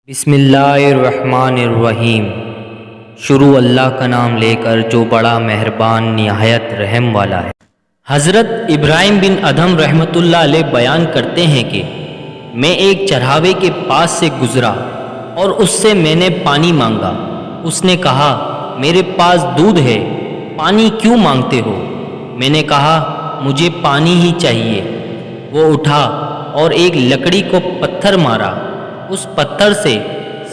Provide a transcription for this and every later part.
بسم اللہ الرحمن الرحیم۔ شروع اللہ کا نام لے کر جو بڑا مہربان نہایت رحم والا ہے۔ حضرت ابراہیم بن ادھم رحمۃ اللہ علیہ بیان کرتے ہیں کہ میں ایک چرواہے کے پاس سے گزرا اور اس سے میں نے پانی مانگا۔ اس نے کہا میرے پاس دودھ ہے، پانی کیوں مانگتے ہو؟ میں نے کہا مجھے پانی ہی چاہیے۔ وہ اٹھا اور ایک لکڑی کو پتھر مارا، اس پتھر سے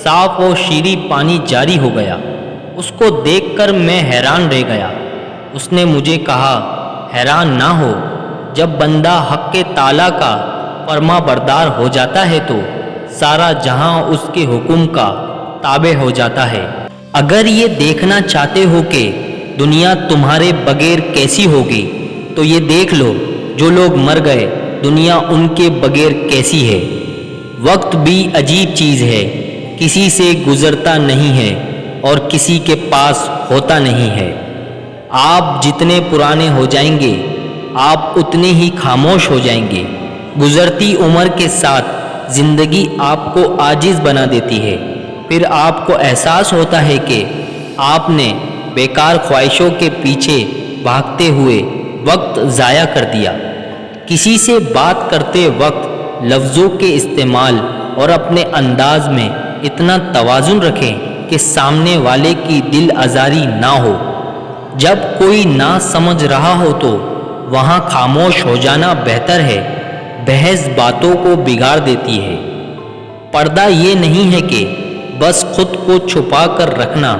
صاف و شیریں پانی جاری ہو گیا۔ اس کو دیکھ کر میں حیران رہ گیا۔ اس نے مجھے کہا حیران نہ ہو، جب بندہ حق تعالیٰ کا فرما بردار ہو جاتا ہے تو سارا جہاں اس کے حکم کا تابع ہو جاتا ہے۔ اگر یہ دیکھنا چاہتے ہو کہ دنیا تمہارے بغیر کیسی ہوگی تو یہ دیکھ لو جو لوگ مر گئے دنیا ان کے بغیر کیسی ہے۔ وقت بھی عجیب چیز ہے، کسی سے گزرتا نہیں ہے اور کسی کے پاس ہوتا نہیں ہے۔ آپ جتنے پرانے ہو جائیں گے آپ اتنے ہی خاموش ہو جائیں گے۔ گزرتی عمر کے ساتھ زندگی آپ کو عاجز بنا دیتی ہے، پھر آپ کو احساس ہوتا ہے کہ آپ نے بیکار خواہشوں کے پیچھے بھاگتے ہوئے وقت ضائع کر دیا۔ کسی سے بات کرتے وقت لفظوں کے استعمال اور اپنے انداز میں اتنا توازن رکھیں کہ سامنے والے کی دل آزاری نہ ہو۔ جب کوئی نہ سمجھ رہا ہو تو وہاں خاموش ہو جانا بہتر ہے، بحث باتوں کو بگاڑ دیتی ہے۔ پردہ یہ نہیں ہے کہ بس خود کو چھپا کر رکھنا،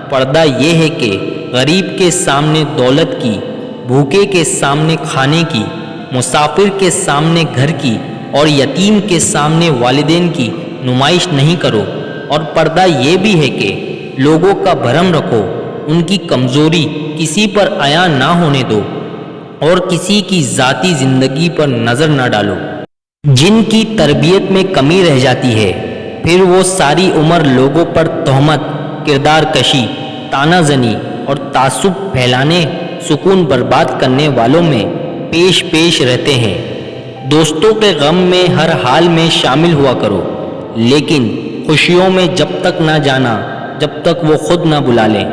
پردہ یہ ہے کہ غریب کے سامنے دولت کی، بھوکے کے سامنے کھانے کی، مسافر کے سامنے گھر کی اور یتیم کے سامنے والدین کی نمائش نہیں کرو۔ اور پردہ یہ بھی ہے کہ لوگوں کا بھرم رکھو، ان کی کمزوری کسی پر عیاں نہ ہونے دو اور کسی کی ذاتی زندگی پر نظر نہ ڈالو۔ جن کی تربیت میں کمی رہ جاتی ہے پھر وہ ساری عمر لوگوں پر تہمت، کردار کشی، طعنہ زنی اور تعصب پھیلانے، سکون برباد کرنے والوں میں پیش رہتے ہیں۔ دوستوں کے غم میں ہر حال میں شامل ہوا کرو، لیکن خوشیوں میں جب تک نہ جانا جب تک وہ خود نہ بلا لیں۔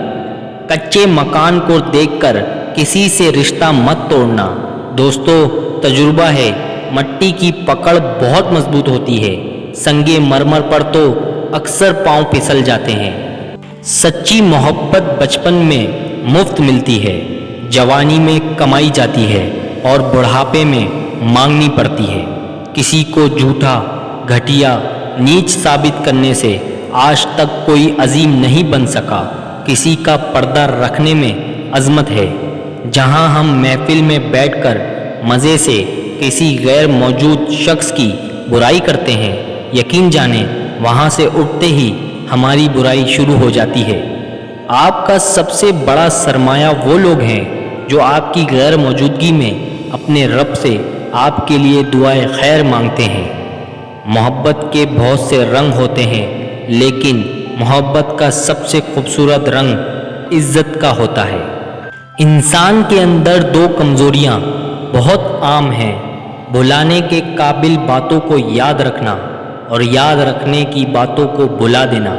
کچے مکان کو دیکھ کر کسی سے رشتہ مت توڑنا۔ دوستو تجربہ ہے، مٹی کی پکڑ بہت مضبوط ہوتی ہے، سنگے مرمر پر تو اکثر پاؤں پھسل جاتے ہیں۔ سچی محبت بچپن میں مفت ملتی ہے، جوانی میں کمائی جاتی ہے اور بڑھاپے میں مانگنی پڑتی ہے۔ کسی کو جھوٹا، گھٹیا، نیچ ثابت کرنے سے آج تک کوئی عظیم نہیں بن سکا۔ کسی کا پردہ رکھنے میں عظمت ہے۔ جہاں ہم محفل میں بیٹھ کر مزے سے کسی غیر موجود شخص کی برائی کرتے ہیں، یقین جانیں وہاں سے اٹھتے ہی ہماری برائی شروع ہو جاتی ہے۔ آپ کا سب سے بڑا سرمایہ وہ لوگ ہیں جو آپ کی غیر موجودگی میں اپنے رب سے آپ کے لیے دعائے خیر مانگتے ہیں۔ محبت کے بہت سے رنگ ہوتے ہیں، لیکن محبت کا سب سے خوبصورت رنگ عزت کا ہوتا ہے۔ انسان کے اندر دو کمزوریاں بہت عام ہیں، بھلانے کے قابل باتوں کو یاد رکھنا اور یاد رکھنے کی باتوں کو بھلا دینا۔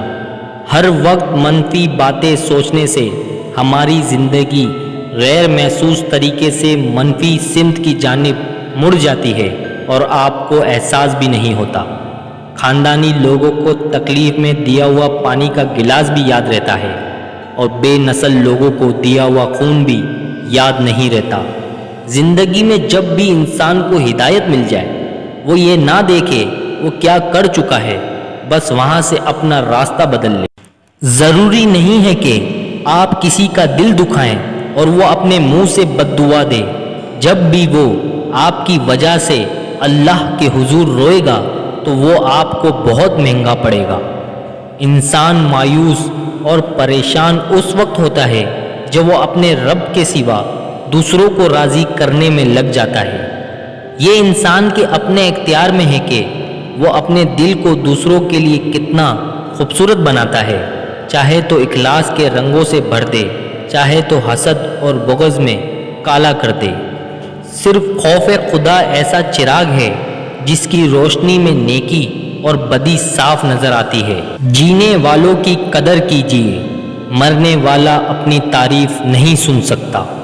ہر وقت منفی باتیں سوچنے سے ہماری زندگی غیر محسوس طریقے سے منفی سمت کی جانب مڑ جاتی ہے اور آپ کو احساس بھی نہیں ہوتا۔ خاندانی لوگوں کو تکلیف میں دیا ہوا پانی کا گلاس بھی یاد رہتا ہے اور بے نسل لوگوں کو دیا ہوا خون بھی یاد نہیں رہتا۔ زندگی میں جب بھی انسان کو ہدایت مل جائے وہ یہ نہ دیکھے وہ کیا کر چکا ہے، بس وہاں سے اپنا راستہ بدل لے۔ ضروری نہیں ہے کہ آپ کسی کا دل دکھائیں اور وہ اپنے منہ سے بد دعا دے۔ جب بھی وہ آپ کی وجہ سے اللہ کے حضور روئے گا تو وہ آپ کو بہت مہنگا پڑے گا۔ انسان مایوس اور پریشان اس وقت ہوتا ہے جب وہ اپنے رب کے سوا دوسروں کو راضی کرنے میں لگ جاتا ہے۔ یہ انسان کے اپنے اختیار میں ہے کہ وہ اپنے دل کو دوسروں کے لیے کتنا خوبصورت بناتا ہے، چاہے تو اخلاص کے رنگوں سے بھر دے، چاہے تو حسد اور بغض میں کالا کر دے۔ صرف خوف خدا ایسا چراغ ہے جس کی روشنی میں نیکی اور بدی صاف نظر آتی ہے۔ جینے والوں کی قدر کیجیے، مرنے والا اپنی تعریف نہیں سن سکتا۔